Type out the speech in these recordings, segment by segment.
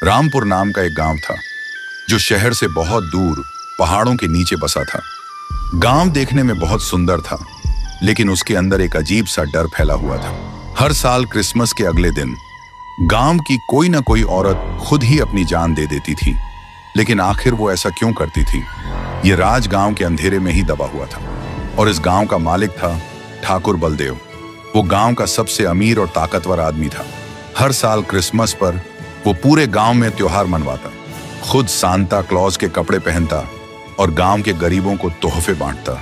रामपुर नाम का एक गांव था जो शहर से बहुत दूर पहाड़ों के नीचे बसा था। गांव देखने में बहुत सुंदर था, लेकिन उसके अंदर एक अजीब सा डर फैला हुआ था। हर साल क्रिसमस के अगले दिन गांव की कोई ना कोई औरत खुद ही अपनी जान दे देती थी। लेकिन आखिर वो ऐसा क्यों करती थी? ये राज गांव के अंधेरे में ही दबा हुआ था। और इस गांव का मालिक था ठाकुर बलदेव। वो गांव का सबसे अमीर और ताकतवर आदमी था। हर साल क्रिसमस पर वो पूरे गांव में त्योहार मनवाता, खुद सांता क्लॉज के कपड़े पहनता और गांव के गरीबों को तोहफे बांटता।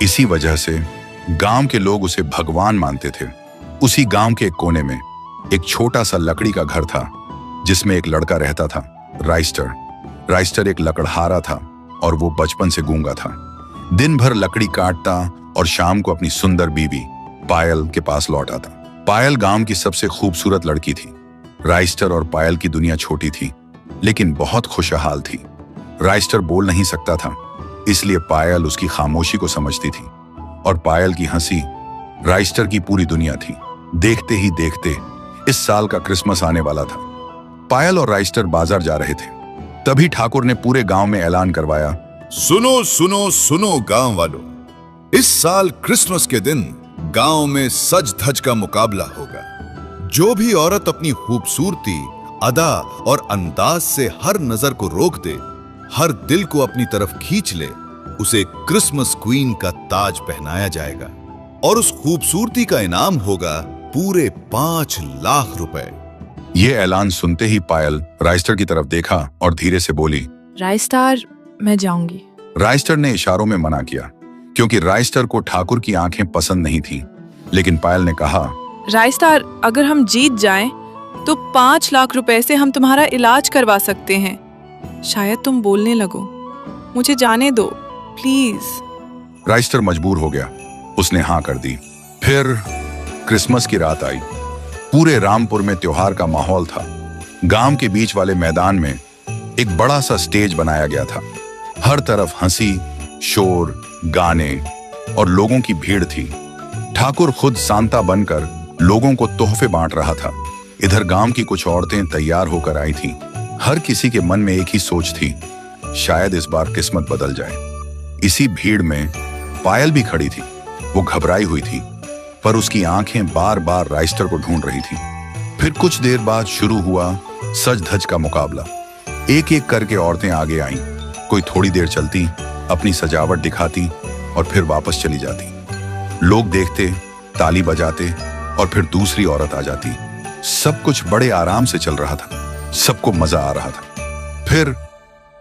इसी वजह से गांव के लोग उसे भगवान मानते थे। उसी गांव के एक कोने में एक छोटा सा लकड़ी का घर था, जिसमें एक लड़का रहता था, राइस्टर। राइस्टर एक लकड़हारा था और वो बचपन से गूंगा था। दिन भर लकड़ी काटता और शाम को अपनी सुंदर बीवी पायल के पास लौट आता। पायल गांव की सबसे खूबसूरत लड़की थी। राइस्टर और पायल की दुनिया छोटी थी, लेकिन बहुत खुशहाल थी। राइस्टर बोल नहीं सकता था, इसलिए पायल उसकी खामोशी को समझती थी, और पायल की हंसी राइस्टर की पूरी दुनिया थी। देखते ही देखते इस साल का क्रिसमस आने वाला था। पायल और राइस्टर बाजार जा रहे थे। तभी ठाकुर ने पूरे गांव में ऐलान करवाया, सुनो सुनो सुनो गांव वालों, इस साल क्रिसमस के दिन गांव में सज धज का मुकाबला होगा। जो भी औरत अपनी खूबसूरती, अदा और अंदाज से हर नजर को रोक दे, हर दिल को अपनी तरफ खींच ले, उसे क्रिसमस क्वीन का ताज पहनाया जाएगा। और उस खूबसूरती का इनाम होगा पूरे 5 लाख रुपए। ये ऐलान सुनते ही पायल राइस्टर की तरफ देखा और धीरे से बोली, राइस्टर, मैं जाऊंगी। राइस्टर ने इशारों में मना किया, क्योंकि राइस्टर को ठाकुर की आंखें पसंद नहीं थी। लेकिन पायल ने कहा, राइस्टर, अगर हम जीत जाएं, तो 5 लाख रुपए से हम तुम्हारा इलाज करवा सकते हैं। शायद तुम बोलने लगो। मुझे जाने दो, प्लीज। राइस्टर मजबूर हो गया। उसने हाँ कर दी। फिर क्रिसमस की रात आई। पूरे रामपुर में त्योहार का माहौल था। गांव के बीच वाले मैदान में एक बड़ा सा स्टेज बनाया गया था। हर तरफ हंसी, शोर, गाने और लोगों की भीड़ थी। ठाकुर खुद सांता बनकर लोगों को तोहफे बांट रहा था। इधर गांव की कुछ औरतें तैयार होकर आई थीं। हर किसी के मन में एक ही सोच थी, शायद इस बार किस्मत बदल जाए। इसी भीड़ में पायल भी खड़ी थी। वो घबराई हुई थी, पर उसकी आंखें बार बार राइस्टर को ढूंढ रही थी। फिर कुछ देर बाद शुरू हुआ सज धज का मुकाबला। एक एक करके औरतें आगे आईं। कोई थोड़ी देर चलती, अपनी सजावट दिखाती और फिर वापस चली जाती। लोग देखते, ताली बजाते और फिर दूसरी औरत आ जाती। सब कुछ बड़े आराम से चल रहा था। सबको मजा आ रहा था। फिर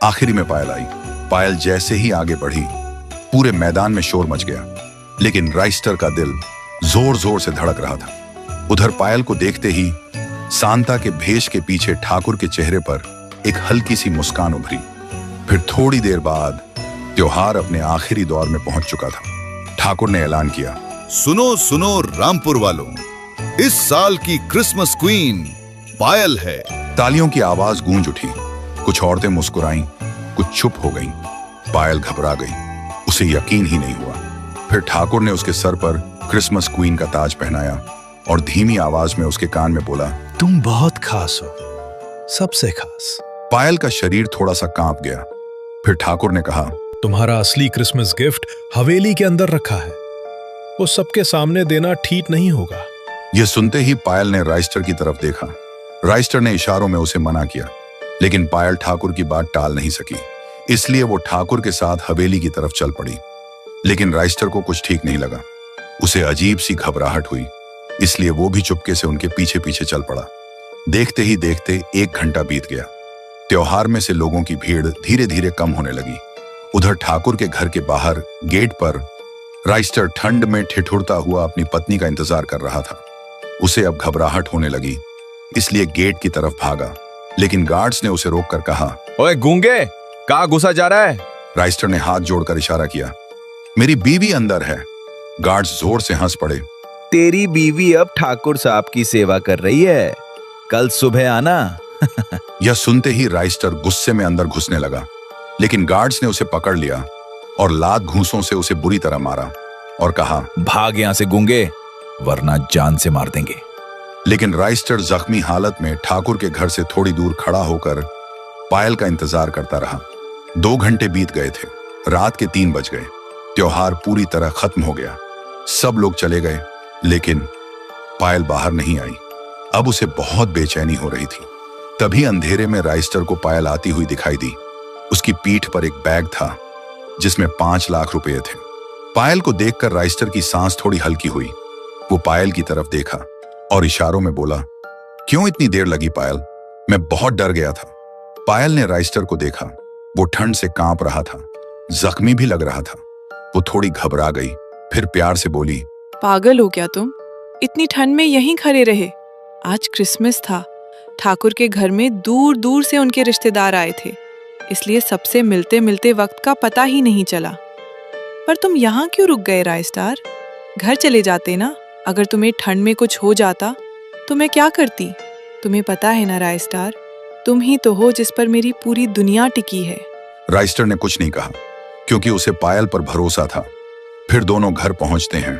आखिरी में पायल आई। पायल जैसे ही आगे बढ़ी, पूरे मैदान में शोर मच गया। लेकिन राइस्टर का दिल जोर जोर से धड़क रहा था। उधर पायल को देखते ही सांता के भेष के पीछे ठाकुर के चेहरे पर एक हल्की सी मुस्कान उभरी। फिर थोड़ी देर बाद त्योहार अपने आखिरी दौर में पहुंच चुका था। ठाकुर ने ऐलान किया, सुनो सुनो रामपुर वालों, इस साल की क्रिसमस क्वीन पायल है। तालियों की आवाज गूंज उठी। कुछ औरतें मुस्कुराईं, कुछ चुप हो गईं। पायल घबरा गई। उसे यकीन ही नहीं हुआ। फिर ठाकुर ने उसके सर पर क्रिसमस क्वीन का ताज पहनाया और धीमी आवाज में उसके कान में बोला, तुम बहुत खास हो, सबसे खास। पायल का शरीर थोड़ा सा कांप गया। फिर ठाकुर ने कहा, तुम्हारा असली क्रिसमस गिफ्ट हवेली के अंदर रखा है, वो सबके सामने देना ठीक नहीं होगा। यह सुनते ही पायल ने राइस्टर की तरफ देखा। राइस्टर ने इशारों में उसे मना किया, लेकिन पायल ठाकुर की बात टाल नहीं सकी। इसलिए वो ठाकुर के साथ हवेली की तरफ चल पड़ी। लेकिन राइस्टर को कुछ ठीक नहीं लगा। उसे अजीब सी घबराहट हुई, इसलिए वो भी चुपके से उनके पीछे पीछे चल पड़ा। देखते ही देखते 1 घंटा बीत गया। त्योहार में से लोगों की भीड़ धीरे धीरे कम होने लगी। उधर ठाकुर के घर के बाहर गेट पर राइस्टर ठंड में ठिठुरता हुआ अपनी पत्नी का इंतजार कर रहा था। उसे अब घबराहट होने लगी, इसलिए गेट की तरफ भागा। लेकिन गार्ड्स ने उसे रोककर कहा, ओए गूंगे, कहाँ घुसा जा रहा है? राइस्टर ने हाथ जोड़कर इशारा किया, मेरी बीवी अंदर है। गार्ड्स जोर से हंस पड़े। तेरी बीवी अब ठाकुर साहब की सेवा कर रही है, कल सुबह आना। यह सुनते ही राइस्टर गुस्से में अंदर घुसने लगा। लेकिन गार्ड्स ने उसे पकड़ लिया और लात घूंसों से उसे बुरी तरह मारा और कहा, भाग यहां से गूंगे, वरना जान से मार देंगे। लेकिन राइस्टर जख्मी हालत में ठाकुर के घर से थोड़ी दूर खड़ा होकर पायल का इंतजार करता रहा। 2 घंटे बीत गए थे। रात के 3 बज गए। त्योहार पूरी तरह खत्म हो गया। सब लोग चले गए, लेकिन पायल बाहर नहीं आई। अब उसे बहुत बेचैनी हो रही थी। तभी अंधेरे में राइस्टर को पायल आती हुई दिखाई दी। उसकी पीठ पर एक बैग था जिसमें 5 लाख रुपए थे। पायल को देखकर राइस्टर की सांस थोड़ी हल्की हुई। वो पायल की तरफ देखा और इशारों में बोला, क्यों इतनी देर लगी पायल? मैं बहुत डर गया था। पायल ने राइस्टर को देखा। वो ठंड से कांप रहा था, जख्मी भी लग रहा था। वो थोड़ी घबरा गई, फिर प्यार से बोली, पागल हो क्या तुम? इतनी ठंड में यहीं खड़े रहे। आज क्रिसमस था। ठाकुर के घर में दूर दूर से उनके रिश्तेदार आए थे, इसलिए सबसे मिलते मिलते वक्त का पता ही नहीं चला। पर तुम यहाँ क्यों रुक गए राइस्टार? घर चले जाते ना। अगर तुम्हें ठंड में कुछ हो जाता तो मैं क्या करती? तुम्हें पता है ना राइस्टार, तुम ही तो हो जिस पर मेरी पूरी दुनिया टिकी है। राइस्टर ने कुछ नहीं कहा, क्योंकि उसे पायल पर भरोसा था। फिर दोनों घर पहुंचते हैं,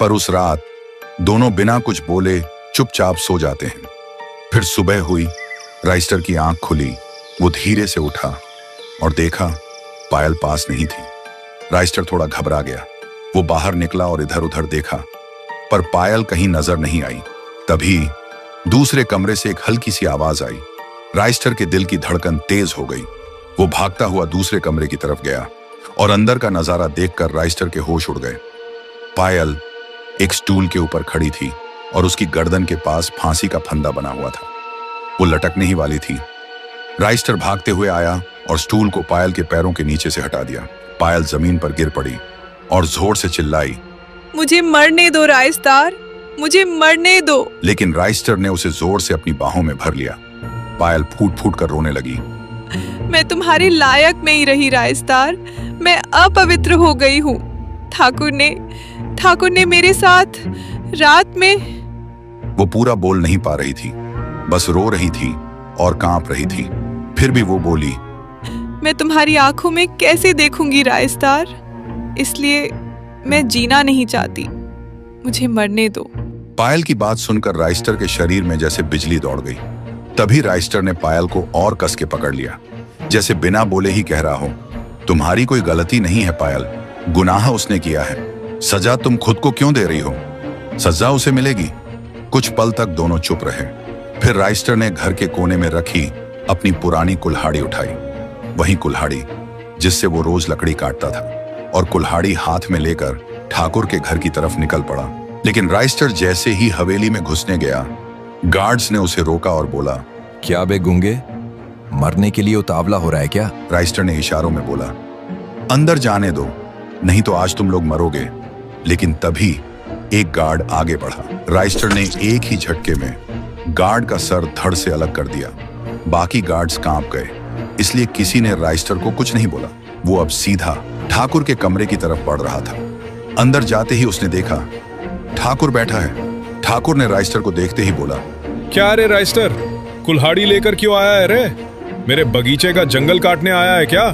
पर उस रात दोनों बिना कुछ बोले चुपचाप सो जाते हैं। फिर सुबह हुई। राइस्टर की आंख खुली। वो धीरे से उठा और देखा पायल पास नहीं थी। राइस्टर थोड़ा घबरा गया। वो बाहर निकला और इधर उधर देखा, पर पायल कहीं नजर नहीं आई। तभी दूसरे कमरे से एक हल्की सी आवाज आई। राइस्टर के दिल की धड़कन तेज हो गई। वो भागता हुआ दूसरे कमरे की तरफ गया और अंदर का नजारा देखकर राइस्टर के होश उड़ गए। पायल एक स्टूल के ऊपर खड़ी थी और उसकी गर्दन के पास फांसी का फंदा बना हुआ था। वो लटकने ही वाली थी। राइस्टर भागते हुए आया और स्टूल को पायल के पैरों के नीचे से हटा दिया। पायल जमीन पर गिर पड़ी और जोर से चिल्लाई, मुझे मरने दो राइस्टार, मुझे मरने दो। लेकिन राइस्टर ने उसे जोर से अपनी बाहों में भर लिया। पायल फूट फूट कर रोने लगी। मैं तुम्हारे लायक नहीं रही राइस्टार, मैं अपवित्र हो गई हूँ। ठाकुर ने मेरे साथ रात में। वो पूरा बोल नहीं पा रही थी, बस रो रही थी और कांप रही थी। फिर भी वो बोली, मैं तुम्हारी आंखों में कैसे देखूंगी राइस्टार, इसलिए मैं जीना नहीं चाहती, मुझे मरने दो। पायल की बात सुनकर राइस्टर के शरीर में जैसे बिजली दौड़ गई। तभी राइस्टर ने पायल को और कस के पकड़ लिया, जैसे बिना बोले ही कह रहा हो, तुम्हारी कोई गलती नहीं है पायल, गुनाह उसने किया है। सजा तुम खुद को क्यों दे रही हो? सजा उसे मिलेगी। कुछ पल तक दोनों चुप रहे। फिर राइस्टर ने घर के कोने में रखी अपनी पुरानी कुल्हाड़ी उठाई, वही कुल्हाड़ी जिससे वो रोज लकड़ी काटता था, और कुल्हाड़ी हाथ में लेकर ठाकुर के घर की तरफ निकल पड़ा। लेकिन राइस्टर जैसे ही हवेली में घुसने गया, गार्ड्स ने उसे रोका और बोला, क्या बे गूंगे, मरने के लिए उतावला हो रहा है क्या? राइस्टर ने इशारों में बोला, अंदर जाने दो, नहीं तो आज तुम लोग मरोगे। लेकिन तभी एक गार्ड आगे बढ़ा। राइस्टर ने एक ही झटके में गार्ड का सर धड़ से अलग कर दिया। बाकी गार्ड्स कांप गए, इसलिए किसी ने राइस्टर को कुछ नहीं बोला। वो अब सीधा ठाकुर के कमरे की तरफ बढ़ रहा था। अंदर जाते ही उसने देखा ठाकुर बैठा है। ठाकुर ने राइस्टर को देखते ही बोला, क्या रे राइस्टर, कुल्हाड़ी लेकर क्यों आया है रे? मेरे बगीचे का जंगल काटने आया है क्या?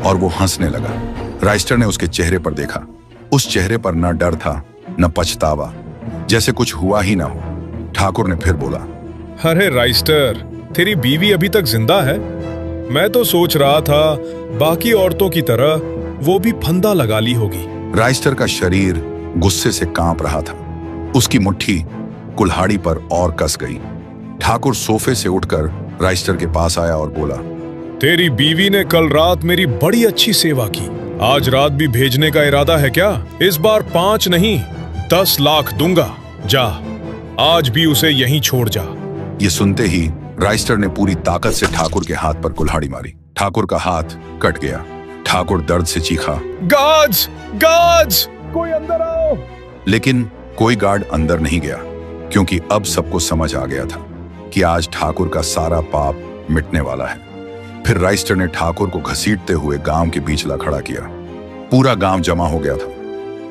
और वो हंसने लगा। राइस्टर ने उसके चेहरे पर देखा। उस चेहरे पर न डर था न पछतावा, जैसे कुछ हुआ ही ना हो। ठाकुर ने फिर बोला, अरे राइस्टर, तेरी बीवी अभी तक जिंदा है? मैं तो सोच रहा था बाकी औरतों की तरह वो भी फंदा लगा ली होगी। राइस्टर का शरीर गुस्से से कांप रहा था। उसकी मुट्ठी कुल्हाड़ी पर और कस गई। ठाकुर सोफे से उठकर राइस्टर के पास आया और बोला, तेरी बीवी ने कल रात मेरी बड़ी अच्छी सेवा की, आज रात भी भेजने का इरादा है क्या? इस बार 5 नहीं 10 लाख दूंगा। जा, आज भी उसे यहीं छोड़ जा। ये सुनते ही राइस्टर ने पूरी ताकत से ठाकुर के हाथ पर कुल्हाड़ी मारी। ठाकुर का हाथ कट गया। ठाकुर दर्द से चीखा, गार्ड्स, गार्ड्स, कोई अंदर आओ। लेकिन कोई गार्ड अंदर नहीं गया, क्योंकि अब सबको समझ आ गया था कि आज ठाकुर का सारा पाप मिटने वाला है। फिर राइस्टर ने ठाकुर को घसीटते हुए गांव के बीच ला खड़ा किया। पूरा गांव जमा हो गया था।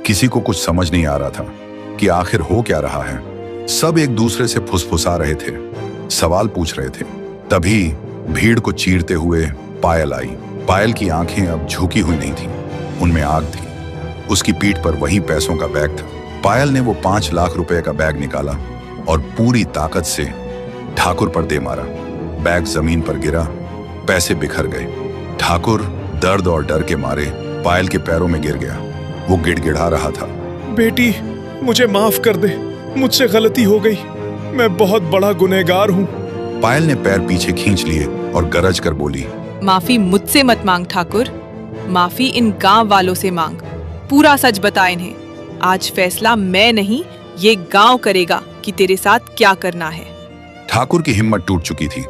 किसी को कुछ समझ नहीं आ रहा था कि आखिर हो क्या रहा है। सब एक दूसरे से फुसफुसा रहे थे, सवाल पूछ रहे थे। तभी भीड़ को चीरते हुए पायल आई। पायल की आंखें अब झुकी हुई नहीं थी, उनमें आग थी। उसकी पीठ पर वही पैसों का बैग था। पायल ने वो 5 लाख रुपए का बैग निकाला और पूरी ताकत से ठाकुर पर दे मारा। बैग जमीन पर गिरा, पैसे बिखर गए। ठाकुर दर्द और डर के मारे पायल के पैरों में गिर गया। वो गिड़गिड़ा रहा था, बेटी, मुझे माफ कर दे, मुझसे गलती हो गई, मैं बहुत बड़ा गुनहगार हूँ। पायल ने पैर पीछे खींच लिए और गरज कर बोली, माफी मुझसे मत मांग ठाकुर, माफी इन गांव वालों से मांग। पूरा सच बता इन्हें। आज फैसला मैं नहीं, ये गांव करेगा कि तेरे साथ क्या करना है। ठाकुर की हिम्मत टूट चुकी थी।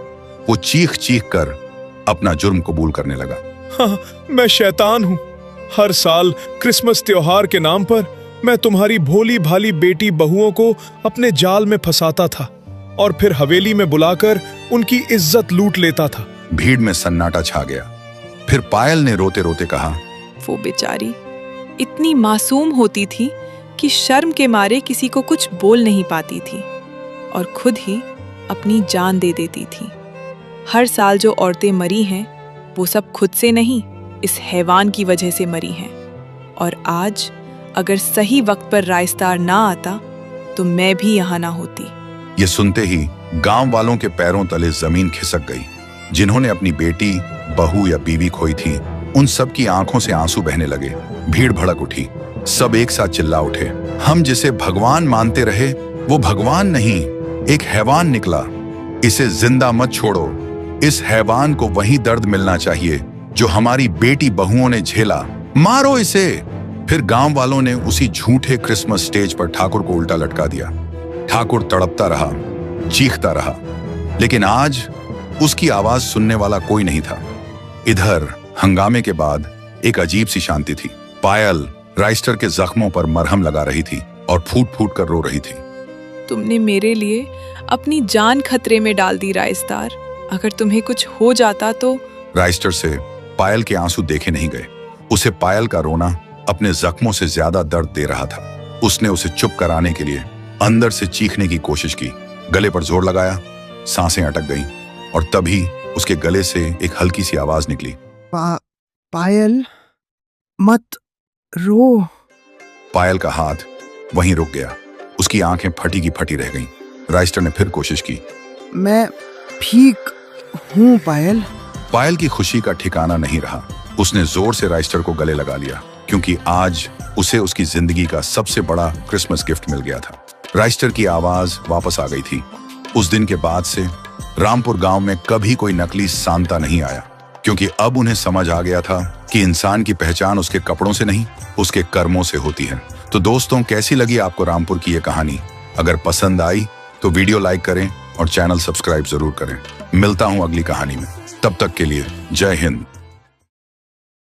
वो चीख चीख कर अपना जुर्म कबूल करने लगा। हाँ, मैं शैतान हूँ। हर साल क्रिसमस त्योहार के नाम पर मैं तुम्हारी भोली भाली बेटी बहुओं को अपने जाल में फंसाता था और फिर हवेली में बुलाकर उनकी इज्जत लूट लेता था। भीड़ में सन्नाटा छा गया। फिर पायल ने रोते रोते कहा, वो बेचारी इतनी मासूम होती थी कि शर्म के मारे किसी को कुछ बोल नहीं पाती थी और खुद ही अपनी जान दे देती थी। हर साल जो औरतें मरी हैं, वो सब खुद से नहीं, इस हैवान की वजह से मरी हैं। और आज अगर सही वक्त पर राइस्तार ना आता तो मैं भी यहाँ ना होती। ये सुनते ही गांव वालों के पैरों तले जमीन खिसक गई। जिन्होंने अपनी बेटी, बहू या बीवी खोई थी, उन सब की आंखों से आंसू बहने लगे। भीड़ भड़क उठी। सब एक साथ चिल्ला उठे, हम जिसे भगवान मानते रहे वो भगवान नहीं, एक हैवान निकला। इसे जिंदा मत छोड़ो। इस हैवान को वही दर्द मिलना चाहिए जो हमारी बेटी बहुओं ने झेला। मारो इसे। फिर गांव वालों ने उसी झूठे क्रिसमस स्टेज पर ठाकुर को उल्टा लटका दिया। ठाकुर तड़पता रहा, चीखता रहा, लेकिन आज उसकी आवाज सुनने वाला कोई नहीं था। इधर हंगामे के बाद एक अजीब सी शांति थी। पायल राइस्टर के जख्मों पर मरहम लगा रही थी और फूट फूट कर रो रही थी। तुमने मेरे लिए अपनी जान खतरे में डाल दी राइस्तार। अगर तुम्हें कुछ हो जाता तो। राइस्टर से पायल के आंसू देखे नहीं गए। उसे पायल का रोना अपने जख्मों से ज्यादा दर्द दे रहा था। उसने उसे चुप कराने के लिए अंदर से चीखने की कोशिश की। गले पर जोर लगाया, सांसें अटक गईं और तभी उसके गले से एक हल्की सी आवाज निकली, पायल मत रो। पायल का हाथ वहीं रुक गया। उसकी आंखें फटी की फटी रह गईं। राइस्टर ने फिर कोशिश की, मैं ठीक हूँ पायल। पायल की खुशी का ठिकाना नहीं रहा। उसने जोर से राइस्टर को गले लगा लिया क्योंकि आज उसे उसकी जिंदगी का सबसे बड़ा क्रिसमस गिफ्ट मिल गया था। राइस्टर की आवाज वापस आ गई थी। उस दिन के बाद से रामपुर गांव में कभी कोई नकली सांता नहीं आया, क्योंकि अब उन्हें समझ आ गया था कि इंसान की पहचान उसके कपड़ों से नहीं, उसके कर्मों से होती है। तो दोस्तों, कैसी लगी आपको रामपुर की ये कहानी? अगर पसंद आई तो वीडियो लाइक करें और चैनल सब्सक्राइब जरूर करें। मिलता हूं अगली कहानी में। तब तक के लिए जय हिंद।